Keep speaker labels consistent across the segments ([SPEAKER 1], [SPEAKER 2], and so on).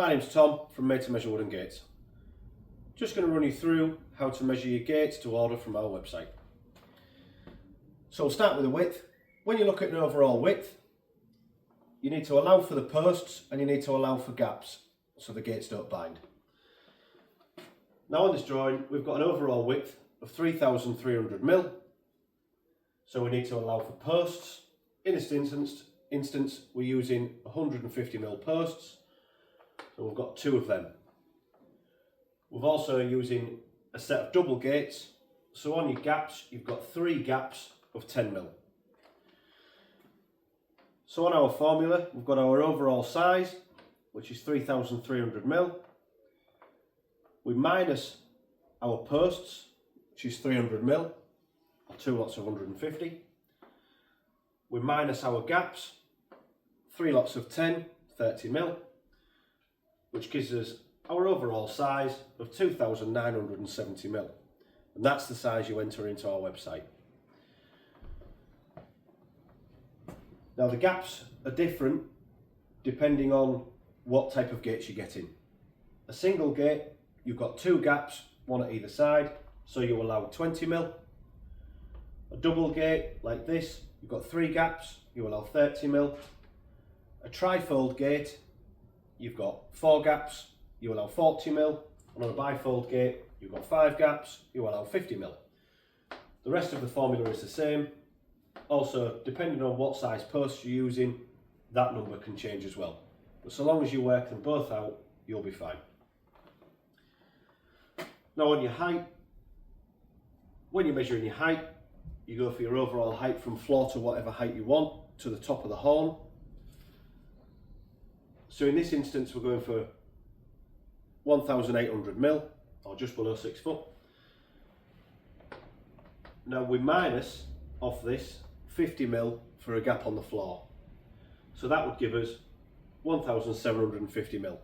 [SPEAKER 1] My name's Tom from Made to Measure Wooden Gates. Just going to run you through how to measure your gates to order from our website. So we'll start with the width. When you look at an overall width, you need to allow for the posts and you need to allow for gaps so the gates don't bind. Now on this drawing we've got an overall width of 3,300mm, so we need to allow for posts. In this instance we're using 150mm posts, so we've got 2 of them. We're also using a set of double gates, so on your gaps you've got 3 gaps of 10mm. So on our formula we've got our overall size, which is 3,300mm. We minus our posts, which is 300mm, or 2 lots of 150. We minus our gaps, 3 lots of 10, 30mm, which gives us our overall size of 2,970mm. And that's the size you enter into our website. Now the gaps are different depending on what type of gates you're getting. A single gate, you've got 2 gaps, 1 at either side, so you allow 20mm. A double gate like this, you've got 3 gaps, you allow 30mm. A trifold gate, you've got 4 gaps, you allow 40mm. And on a bifold gate, you've got 5 gaps, you allow 50mm. The rest of the formula is the same. Also, depending on what size posts you're using, that number can change as well. But so long as you work them both out, you'll be fine. Now on your height, when you're measuring your height, you go for your overall height from floor to whatever height you want to the top of the horn. So in this instance we're going for 1,800mm, or just below 6 foot. Now we minus off this 50mm for a gap on the floor. So that would give us 1,750mm.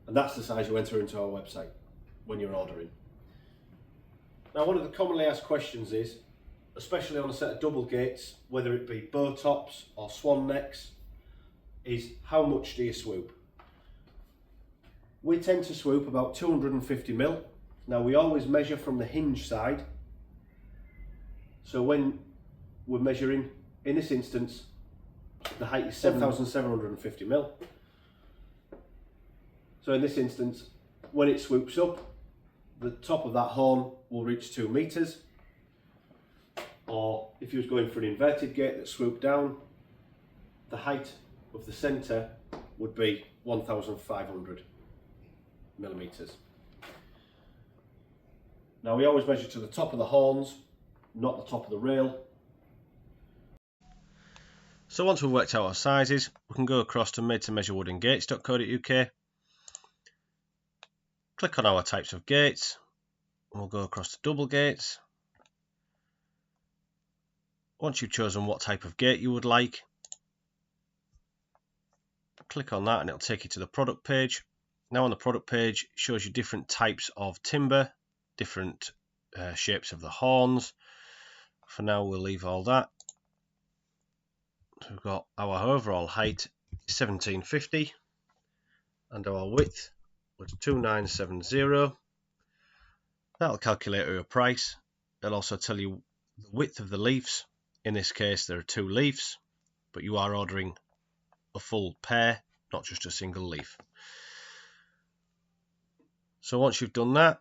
[SPEAKER 1] And that's the size you enter into our website when you're ordering. Now one of the commonly asked questions is, especially on a set of double gates, whether it be bow tops or swan necks, is how much do you swoop? We tend to swoop about 250mm. Now we always measure from the hinge side. So when we're measuring, in this instance, the height is 7,750mm. So in this instance, when it swoops up, the top of that horn will reach 2 meters. Or if you was going for an inverted gate that swooped down, the height of the center would be 1,500mm. Now we always measure to the top of the horns, not the top of the rail. So once we've worked out our sizes, we can go across to made-to-measure-wooden-gates.co.uk, click on our types of gates, and we'll go across to double gates. Once you've chosen what type of gate you would like, click on that and it'll take you to the product page. Now on the product page it shows you different types of timber, different shapes of the horns. For now we'll leave all that. So we've got our overall height 1750 and our width was 2970. That'll calculate your price. It'll also tell you the width of the leaves. In this case there are 2 leaves, but you are ordering a full pair, not just a single leaf. So once you've done that,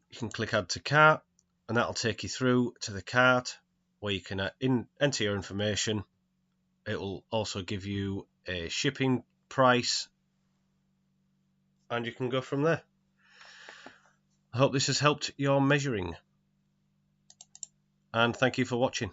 [SPEAKER 1] you can click add to cart and that'll take you through to the cart where you can enter your information. It will also give you a shipping price and you can go from there. I hope this has helped your measuring and thank you for watching.